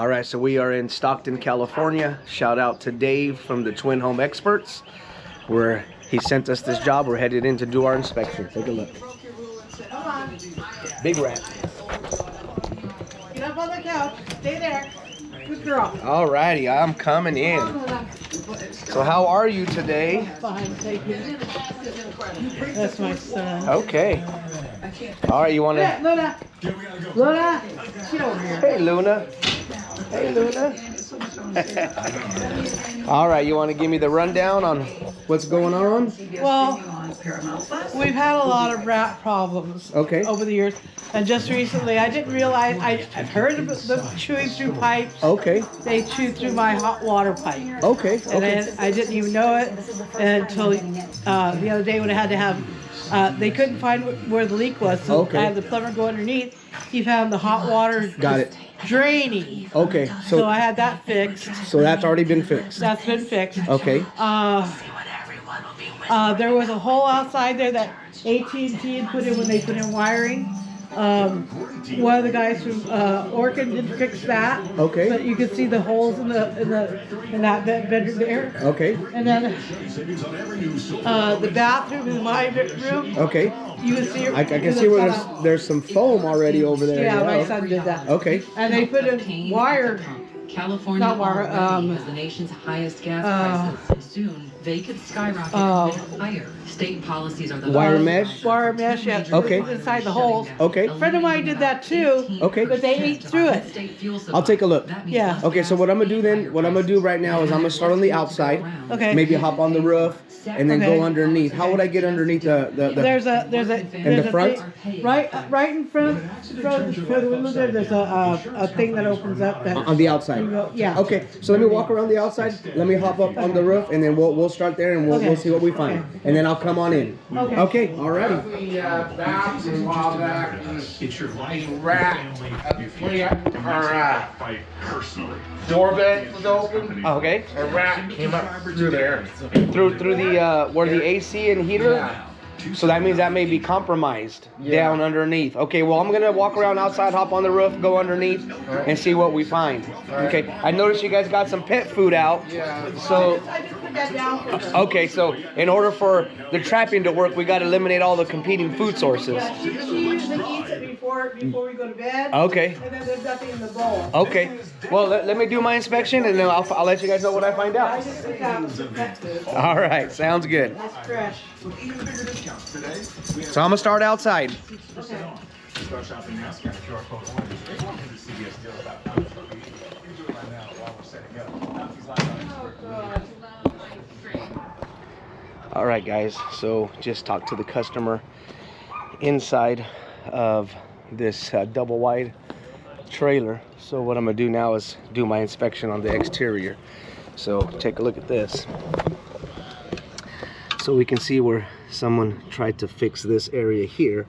All right, so we are in Stockton, California. Shout out to Dave from the Twin Home Experts, where he sent us this job. We're headed in to do our inspection. Take a look. Big rat. Get up on the couch. Stay there. Good girl. All righty, I'm coming in. So how are you today? Fine, thank you. That's my son. Okay. All right, you want to... Luna. Luna. Get over here. Hey, Luna. Hey, Luna. All right, you want to give me the rundown on what's going on? Well, we've had a lot of rat problems over the years. And just recently, I didn't realize, I've heard of them chewing through pipes. Okay. They chewed through my hot water pipe. Okay. And then I didn't even know it until the other day when I had to have, they couldn't find where the leak was. So I had the plumber go underneath. He found the hot water draining. Okay. So I had that fixed. So that's already been fixed. That's been fixed. Okay. There was a hole outside there that AT&T had put in when they put in wiring. One of the guys from Orkin did fix that. Okay. But you could see the holes in that bedroom there. Okay. And then the bathroom in my room. Okay. You can see. I can see where there's some foam already over there. Yeah, my son did that. Okay. And they put in wire. California already has the nation's highest gas prices. Soon they could skyrocket higher. State policies are the wire mesh. Wire mesh, yeah. Okay. Inside the holes. Okay. A friend of mine did that too. Okay. But they ate through it. I'll take a look. Yeah. Okay. So what I'm gonna do then? What I'm gonna do right now is I'm gonna start on the outside. Okay. Maybe hop on the roof and then go underneath. How would I get underneath the? There's in the front. Right in front of the window there. There's a thing that opens up. That on the outside. Yeah. Okay. So let me walk around the outside. Let me hop up on the roof, and then we'll start there, and we'll see what we find, and then I'll come on in. Okay. Alrighty. It's your life. Door vent was open. Okay. A rat came up through there. Through the where the AC and heater. Yeah. So that means that may be compromised down underneath. Okay, well, I'm going to walk around outside, hop on the roof, go underneath, and see what we find. Okay, I noticed you guys got some pet food out. Yeah. So, okay, so in order for the trapping to work, we got to eliminate all the competing food sources. She usually eats it before we go to bed. Okay. And then there's nothing in the bowl. Okay. Well, let me do my inspection, and then I'll let you guys know what I find out. I just took out the pet food. All right, sounds good. That's fresh. So I'm going to start outside. Okay. Start shopping now. Scan the QR code. The CVS deal about now. We can do it right now while we're setting up. All right, guys. So just talked to the customer inside of this double wide trailer. So what I'm gonna do now is do my inspection on the exterior. So take a look at this. So we can see where someone tried to fix this area here,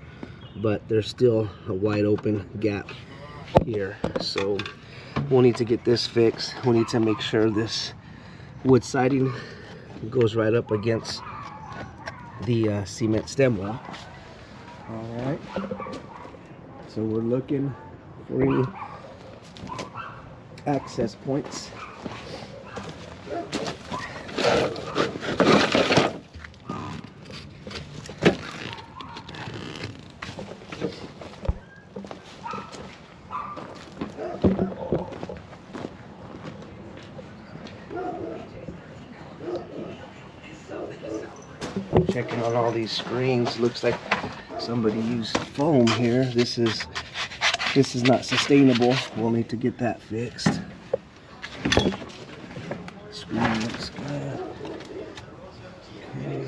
but there's still a wide open gap here. So we'll need to get this fixed. We need to make sure this wood siding goes right up against the cement stem well. All right. So we're looking for any access points. Checking on all these screens. Looks like somebody used foam here. This is not sustainable. We'll need to get that fixed. Screen looks good. Okay.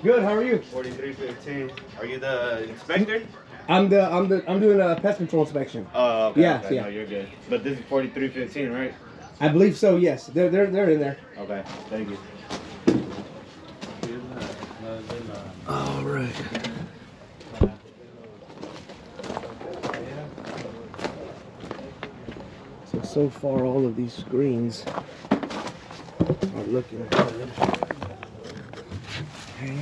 Good. How are you? 4315. Are you the inspector? I'm doing a pest control inspection. Oh, okay. Yeah, okay. yeah. No, you're good. But this is 4315, right? I believe so. Yes, they're in there. Okay. Thank you. All right. So far, all of these screens are looking good. Okay.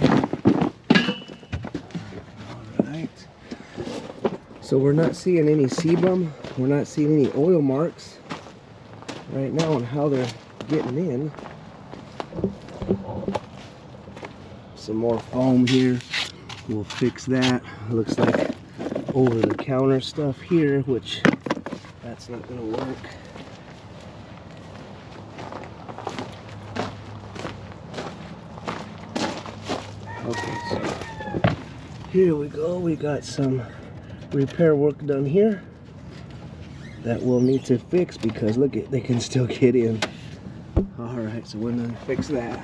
All right. So we're not seeing any sebum. We're not seeing any oil marks right now on how they're getting in. Some more foam here. We'll fix that. Looks like over-the-counter stuff here, which that's not going to work. Okay, so here we go. We got some repair work done here that we'll need to fix because look, they can still get in. All right, so we're gonna fix that.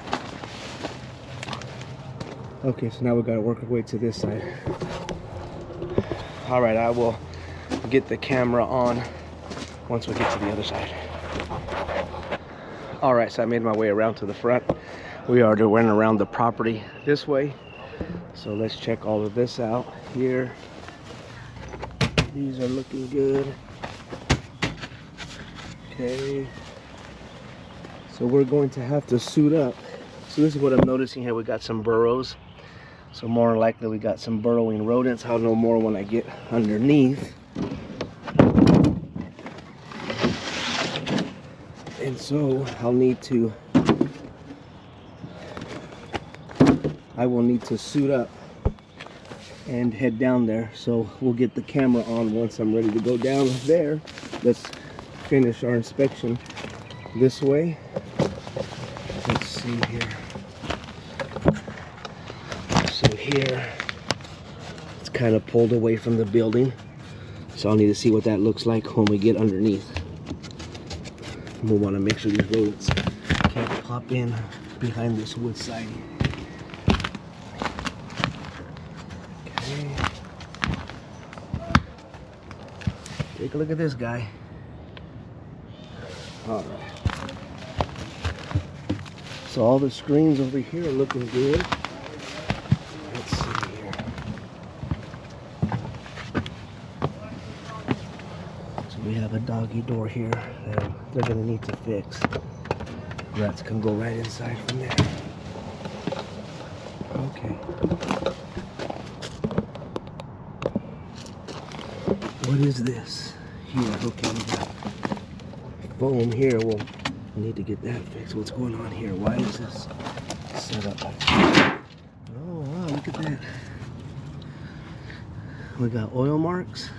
Okay, so now we got to work our way to this side. All right, I will get the camera on once we get to the other side. All right, so I made my way around to the front. We are running around the property this way. So let's check all of this out here. These are looking good. Okay. So we're going to have to suit up. So this is what I'm noticing here. We got some burrows. So more likely we got some burrowing rodents. I'll know more when I get underneath. And so I will need to suit up and head down there. So we'll get the camera on once I'm ready to go down there. Let's finish our inspection this way. Let's see here. So here, it's kind of pulled away from the building. So I'll need to see what that looks like when we get underneath. We'll want to make sure these rodents can't pop in behind this wood siding. Okay. Take a look at this guy. All right. So all the screens over here are looking good. Let's see here. So we have a doggy door here that they're going to need to fix. Rats can go right inside from there. Okay. What is this? Here, okay, we got foam here. We'll need to get that fixed. What's going on here? Why is this set up like that? Oh, wow, look at that. We got oil marks.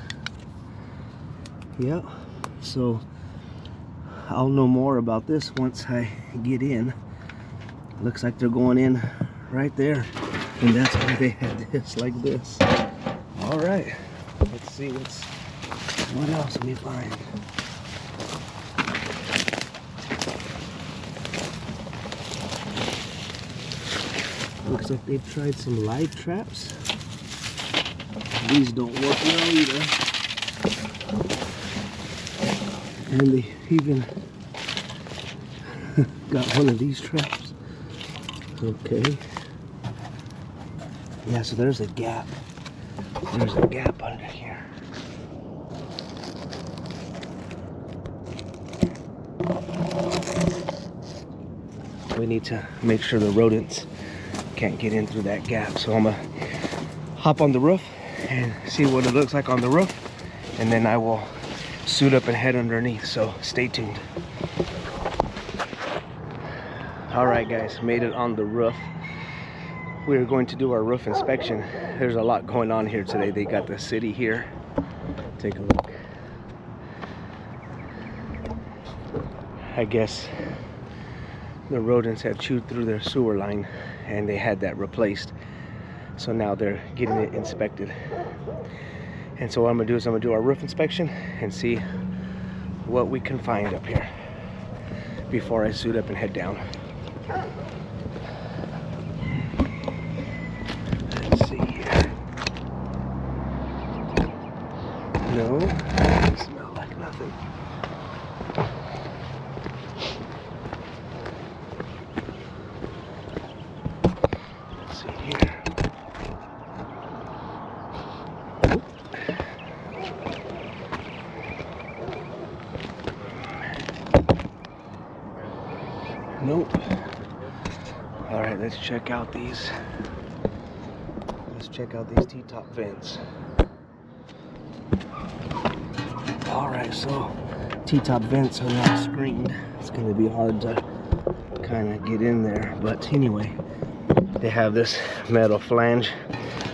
Yep. So I'll know more about this once I get in. Looks like they're going in right there. And that's why they had this like this. All right. Let's see what else we find. Looks like they've tried some live traps. These don't work well either. And they even got one of these traps. Okay. Yeah, so there's a gap. There's a gap under here. We need to make sure the rodents can't get in through that gap. So I'm gonna hop on the roof and see what it looks like on the roof, and then I will suit up and head underneath. So stay tuned. All right, guys, made it on the roof. We're going to do our roof inspection. There's a lot going on here today. They got the city here. Take a look. I guess the rodents have chewed through their sewer line and they had that replaced. So now they're getting it inspected. And so what I'm gonna do is I'm gonna do our roof inspection and see what we can find up here before I suit up and head down. Let's see here. No, doesn't smell like nothing. Let's see here. Nope. All right, let's check out these. Let's check out these T-top vents. All right, so T-top vents are not screened. It's going to be hard to kind of get in there, but anyway, they have this metal flange,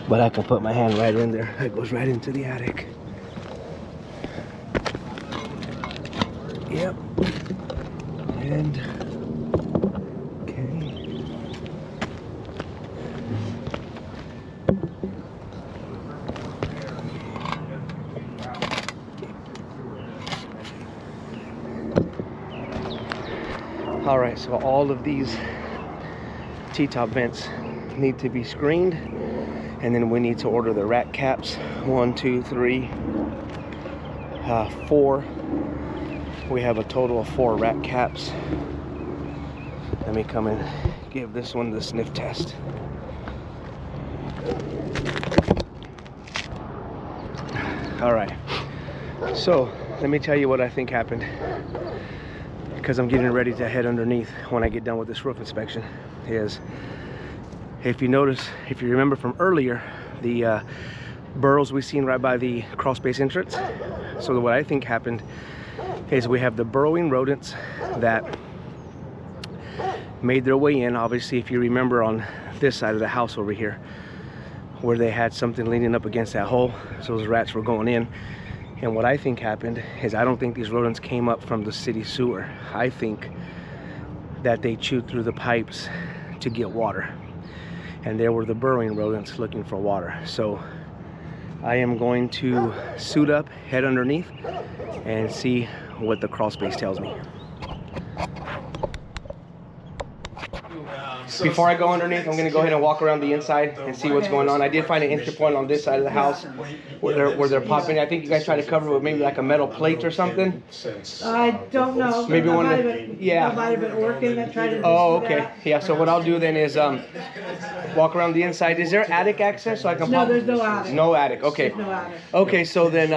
but I can put my hand right in there. It goes right into the attic. Yep. And okay. All right, so all of these T-top vents need to be screened, and then we need to order the rat caps. 1, 2, 3, 4. We have a total of 4 rat caps. Let me come and give this one the sniff test. All right, so let me tell you what I think happened, because I'm getting ready to head underneath when I get done with this roof inspection. Is, if you notice, if you remember from earlier, the burrows we seen right by the crawl space entrance. So what I think happened is we have the burrowing rodents that made their way in. Obviously, if you remember on this side of the house over here, where they had something leaning up against that hole, so those rats were going in. And what I think happened is, I don't think these rodents came up from the city sewer. I think that they chewed through the pipes to get water, and there were the burrowing rodents looking for water. So I am going to suit up, head underneath, and see what the crawl space tells me. Before I go underneath, I'm gonna go ahead and walk around the inside and see what's going on. I did find an entry point on this side of the house where they're popping. I think you guys tried to cover it with maybe like a metal plate or something. I don't know. Maybe one of the, yeah. might have been working that tried to Oh, do okay. that. Yeah, so what I'll do then is walk around the inside. Is there attic access so I can No, pop? there's no attic. No attic, okay. There's no attic. Okay, so then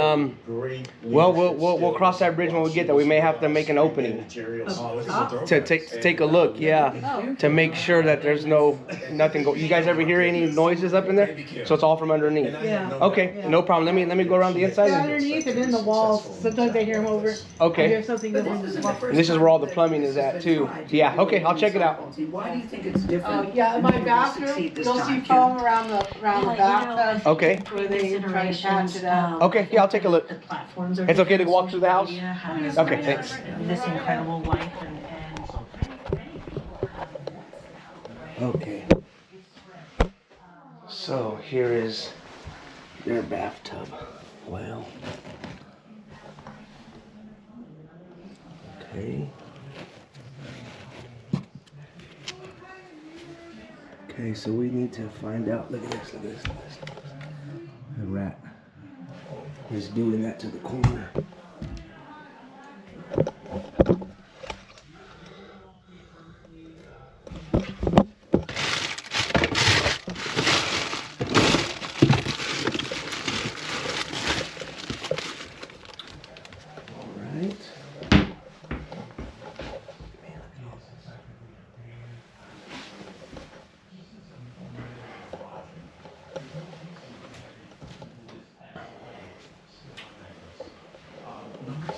well, we'll cross that bridge when we get there. We may have to make an opening to take a look, yeah, to make sure that there's nothing go. You guys ever hear any noises up in there? So it's all from underneath. Yeah. Okay, Yeah. no problem. Let me go around the inside. Yeah, underneath and in the walls. Sometimes I hear them over. Okay. I hear something over the wall. And this is where all the plumbing is at too. Yeah. Okay, I'll check it out. Why do you think it's different? Yeah, in my bathroom, you'll see foam around the bathtub. Okay. Where they try to patch it out. Okay. Yeah, I'll take a look. The platforms are It's okay to walk through the house? has Okay, thanks. this incredible life and Okay. So here is their bathtub. Well. Okay. Okay, so we need to find out. Look at this, look at this, look at this. The rat is doing that to the corner. Number 2,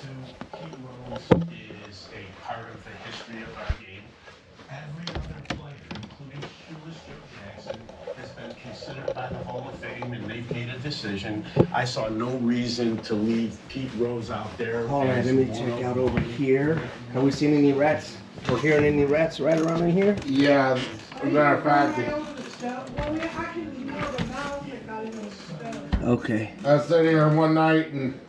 Pete Rose is a part of the history of our game. Every other player, including shoeless Joe Jackson, has been considered by the Hall of Fame, and they've made a decision. I saw no reason to leave Pete Rose out there. All right, let me check out over here. Have we seen any rats or hearing any rats right around in here? Yeah, as a matter of fact, Okay. I was sitting here one night and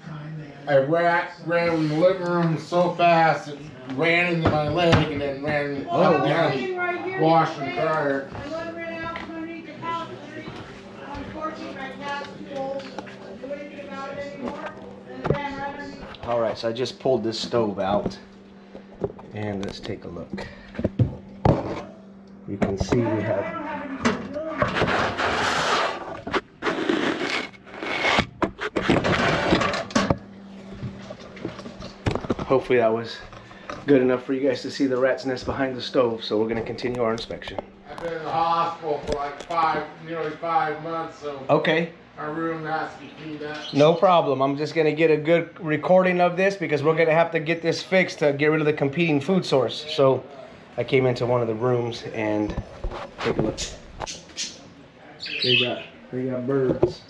a rat ran in the living room so fast it ran into my leg and then ran up down the wash and dryer. All right, so I just pulled this stove out, and let's take a look. You can see we have hopefully that was good enough for you guys to see the rat's nest behind the stove, so we're going to continue our inspection. I've been in the hospital for like nearly five months, so Okay. our room has to be cleaned up. No problem. I'm just gonna get a good recording of this because we're gonna have to get this fixed to get rid of the competing food source. So I came into one of the rooms and take a look. They got birds.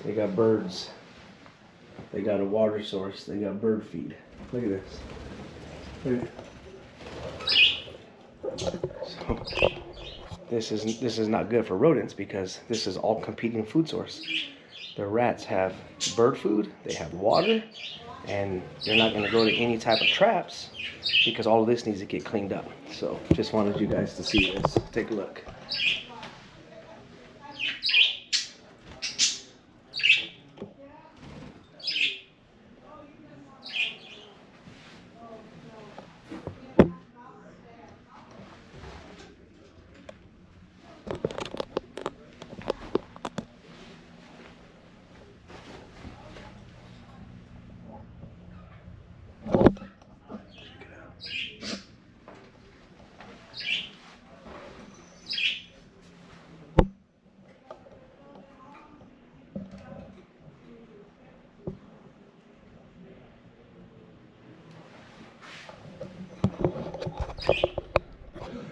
They got birds. They got a water source. They got bird feed. Look at this. Look at it. So, this is not good for rodents because this is all competing food source. The rats have bird food, they have water, and they're not going to go to any type of traps because all of this needs to get cleaned up. So just wanted you guys to see this. Take a look.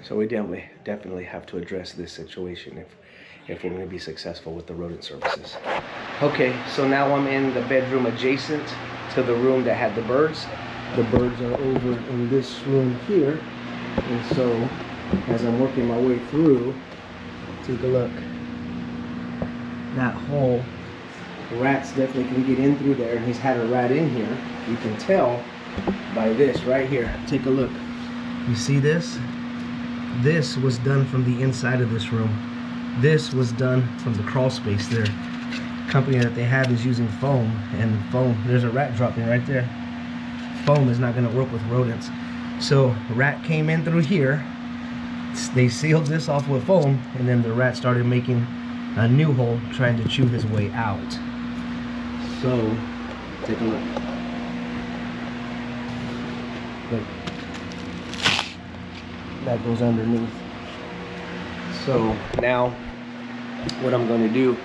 So we definitely have to address this situation if we're going to be successful with the rodent services. Okay, so now I'm in the bedroom adjacent to the room that had the birds. The birds are over in this room here, and so as I'm working my way through, take a look. That hole, rats definitely can get in through there, and he's had a rat in here. You can tell by this right here. Take a look. You see this? This was done from the inside of this room. This was done from the crawl space there. The company that they have is using foam, and foam, there's a rat dropping right there. Foam is not going to work with rodents. So a rat came in through here, they sealed this off with foam, and then the rat started making a new hole trying to chew his way out. So take a look. Look. That goes underneath. So now what I'm going to do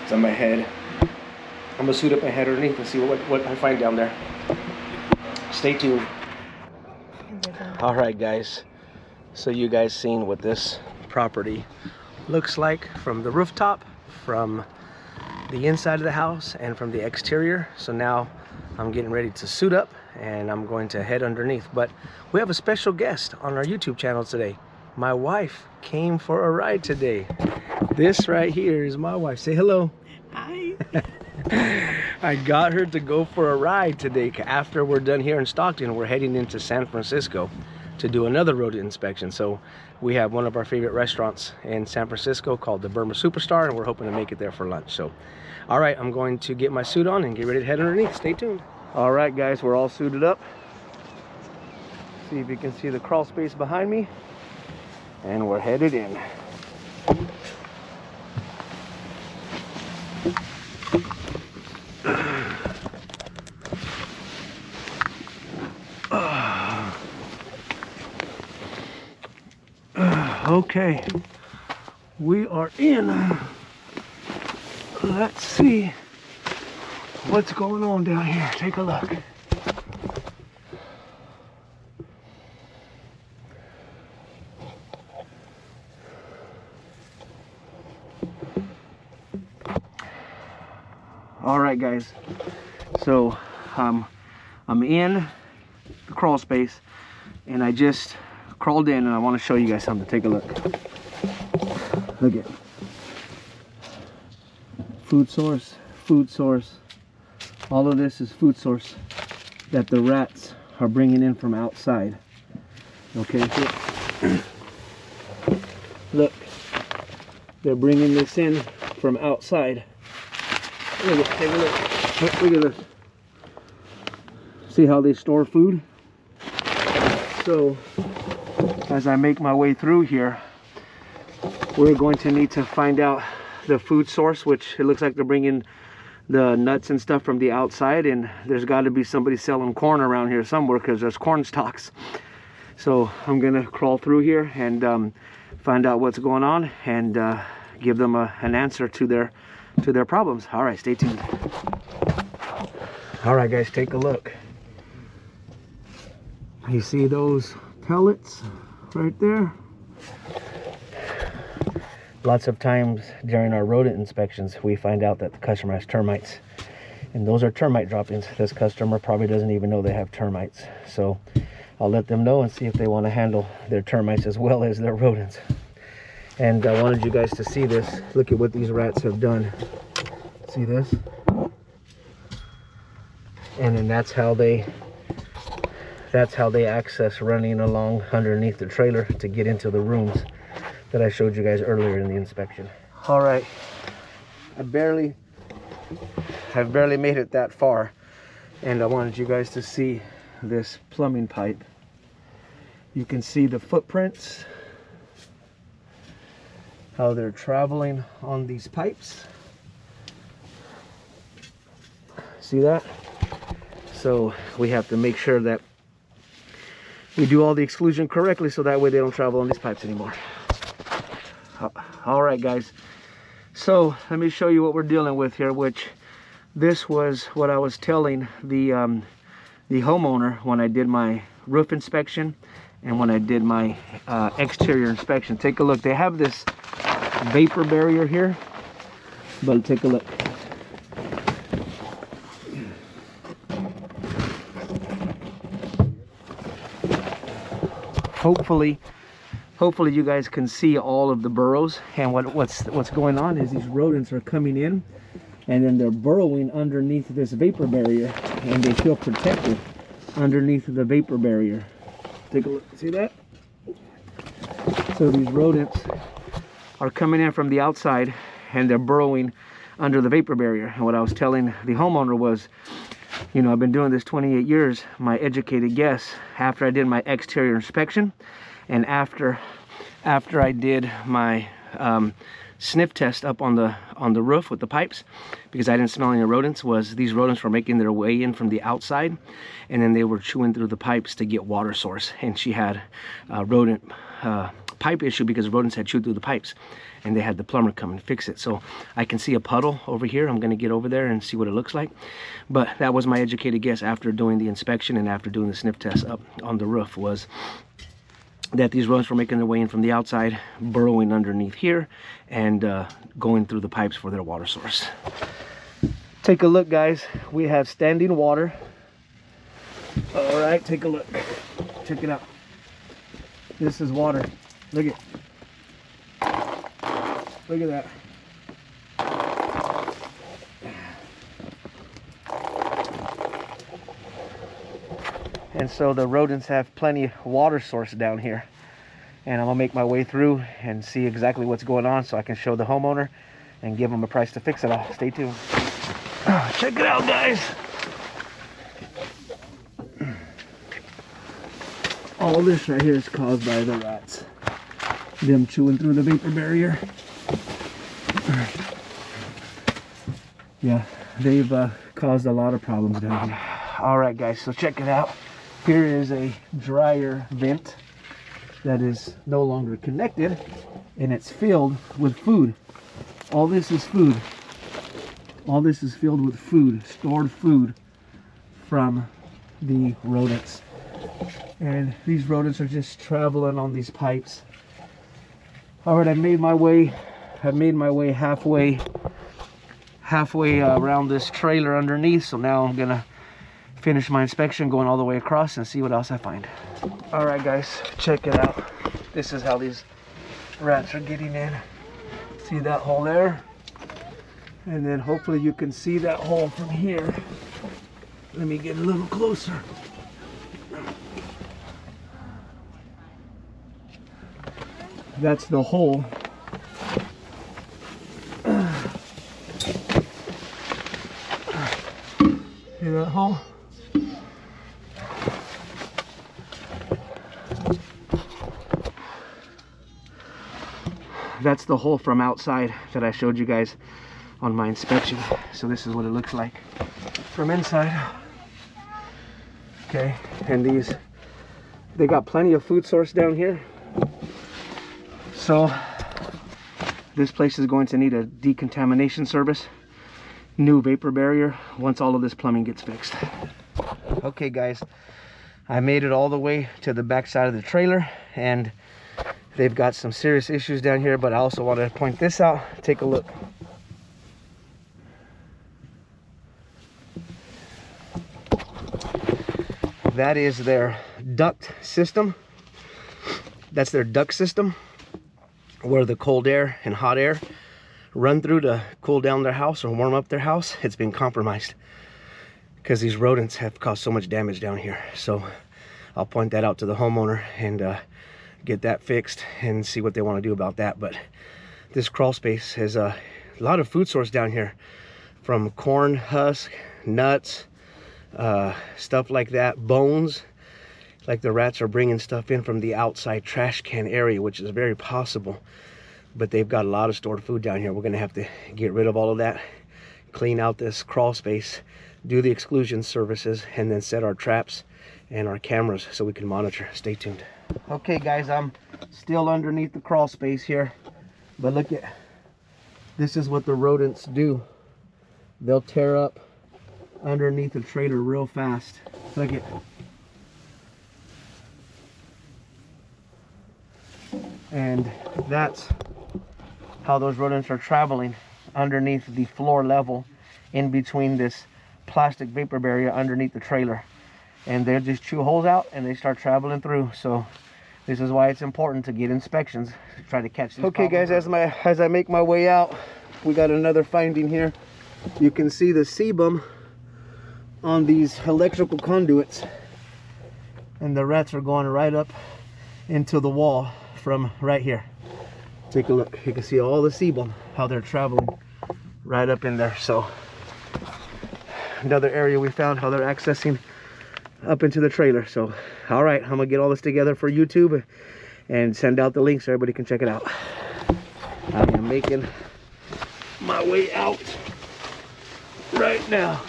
is I'm gonna suit up and head underneath and see what I find down there. Stay tuned. All right, guys, so you guys seen what this property looks like from the rooftop, from the inside of the house, and from the exterior. So now I'm getting ready to suit up and I'm going to head underneath. But we have a special guest on our YouTube channel today. My wife came for a ride today. This right here is my wife. Say hello. Hi. I got her to go for a ride today. After we're done here in Stockton, we're heading into San Francisco to do another rodent inspection. So we have one of our favorite restaurants in San Francisco called the Burma Superstar, and we're hoping to make it there for lunch. So all right, I'm going to get my suit on and get ready to head underneath. Stay tuned. All right, guys, we're all suited up. See if you can see the crawl space behind me, and we're headed in. Okay, we are in. Let's see what's going on down here. Take a look. All right, guys, so I'm in the crawl space, and I just crawled in, and I want to show you guys something. Take a look. Look at food source, food source. All of this is food source that the rats are bringing in from outside. Okay, so look, they're bringing this in from outside. Look at, take a look. Look at this. See how they store food? So as I make my way through here, we're going to need to find out the food source, which it looks like they're bringing the nuts and stuff from the outside, and there's got to be somebody selling corn around here somewhere because there's corn stalks. So I'm gonna crawl through here and find out what's going on and give them an answer to their problems. All right, stay tuned. All right, guys, take a look. You see those pellets right there? Lots of times during our rodent inspections, we find out that the customer has termites, and those are termite droppings. This customer probably doesn't even know they have termites, so I'll let them know and see if they want to handle their termites as well as their rodents. And I wanted you guys to see this. Look at what these rats have done. See this? And then that's how they access running along underneath the trailer to get into the rooms that I showed you guys earlier in the inspection. All right, I've barely made it that far, and I wanted you guys to see this plumbing pipe. You can see the footprints, how they're traveling on these pipes. See that? So we have to make sure that we do all the exclusion correctly, so that way they don't travel on these pipes anymore. All right, guys, so let me show you what we're dealing with here, which this was what I was telling the homeowner when I did my roof inspection and when I did my exterior inspection. Take a look. They have this vapor barrier here, but take a look. Hopefully you guys can see all of the burrows, and what's going on is these rodents are coming in and then they're burrowing underneath this vapor barrier, and they feel protected underneath the vapor barrier. Take a look, see that? So these rodents are coming in from the outside and they're burrowing under the vapor barrier. And what I was telling the homeowner was, you know, I've been doing this 28 years. My educated guess, after I did my exterior inspection and after I did my sniff test up on the roof with the pipes, because I didn't smell any rodents, was these rodents were making their way in from the outside, and then they were chewing through the pipes to get water source. And she had a rodent pipe issue because rodents had chewed through the pipes, and they had the plumber come and fix it. So I can see a puddle over here. I'm going to get over there and see what it looks like. But that was my educated guess after doing the inspection and after doing the sniff test up on the roof, was that these rodents were making their way in from the outside, burrowing underneath here, and going through the pipes for their water source. Take a look, guys. We have standing water. All right, take a look. Check it out. This is water. Look at that. And so the rodents have plenty of water source down here. And I'm gonna make my way through and see exactly what's going on so I can show the homeowner and give him a price to fix it all. Stay tuned. Check it out, guys. All this right here is caused by the rats. Them chewing through the vapor barrier. Yeah, they've caused a lot of problems down here. All right, guys, so check it out. Here is a dryer vent that is no longer connected, and it's filled with food. All this is food. All this is filled with food, stored food from the rodents. And these rodents are just traveling on these pipes. All right, I've made my way halfway around this trailer underneath. So now I'm gonna finish my inspection, going all the way across, and see what else I find. All right, guys, check it out. This is how these rats are getting in. See that hole there? And then hopefully you can see that hole from here. Let me get a little closer. That's the hole. See that hole? That's the hole from outside that I showed you guys on my inspection. So this is what it looks like from inside. Okay, and they got plenty of food source down here. So This place is going to need a decontamination service, new vapor barrier, once all of this plumbing gets fixed. Okay guys, I made it all the way to the back side of the trailer, and they've got some serious issues down here, but I also want to point this out. Take a look. That is their duct system. That's their duct system where the cold air and hot air run through to cool down their house or warm up their house. It's been compromised because these rodents have caused so much damage down here. So I'll point that out to the homeowner and get that fixed and see what they want to do about that. But this crawl space has a lot of food source down here, from corn husk, nuts, stuff like that, bones. Like the rats are bringing stuff in from the outside trash can area, which is very possible. But they've got a lot of stored food down here. We're gonna have to get rid of all of that, clean out this crawl space, do the exclusion services, and then set our traps and our cameras so we can monitor. Stay tuned. Okay guys, I'm still underneath the crawl space here, but look at this. Is what the rodents do. They'll tear up underneath the trailer real fast. Look at. And that's how those rodents are traveling underneath the floor level, in between this plastic vapor barrier underneath the trailer. And they just chew holes out and they start traveling through. So this is why it's important to get inspections to try to catch these problems. Guys, as I make my way out, we got another finding here. You can see the sebum on these electrical conduits, and the rats are going right up into the wall from right here. Take a look. You can see all the sebum, how they're traveling right up in there. So another area we found, how they're accessing up into the trailer. So all right, I'm gonna get all this together for YouTube and send out the links so everybody can check it out. I am making my way out right now.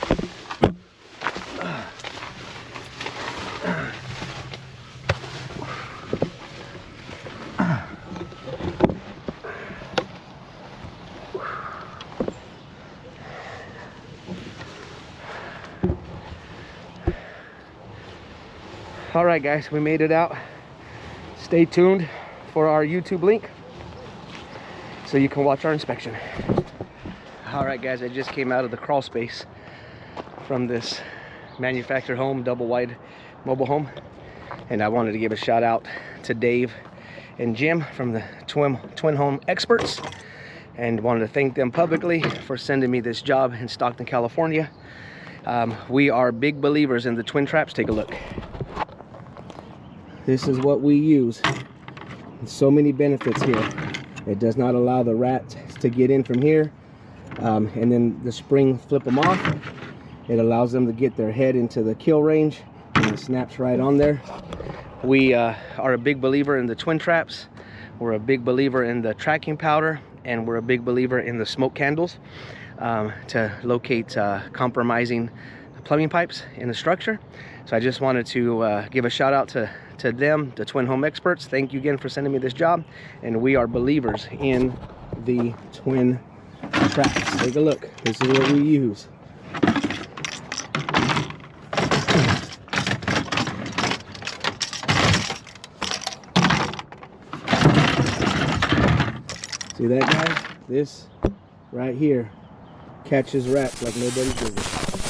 All right guys, we made it out. Stay tuned for our YouTube link so you can watch our inspection. All right guys, I just came out of the crawl space from this manufactured home, double wide mobile home, and I wanted to give a shout out to Dave and Jim from the Twin Home Experts, and wanted to thank them publicly for sending me this job in Stockton, California. We are big believers in the twin traps. Take a look. This is what we use. So many benefits here. It does not allow the rats to get in from here, and then the spring flip them off. It allows them to get their head into the kill range, and it snaps right on there. We are a big believer in the twin traps. We're a big believer in the tracking powder, and we're a big believer in the smoke candles to locate compromising plumbing pipes in the structure. So I just wanted to give a shout out to them, the Twin Home Experts. Thank you again for sending me this job, and we are believers in the twin traps. Take a look. This is what we use. See that, guys? This right here catches rats like nobody's business.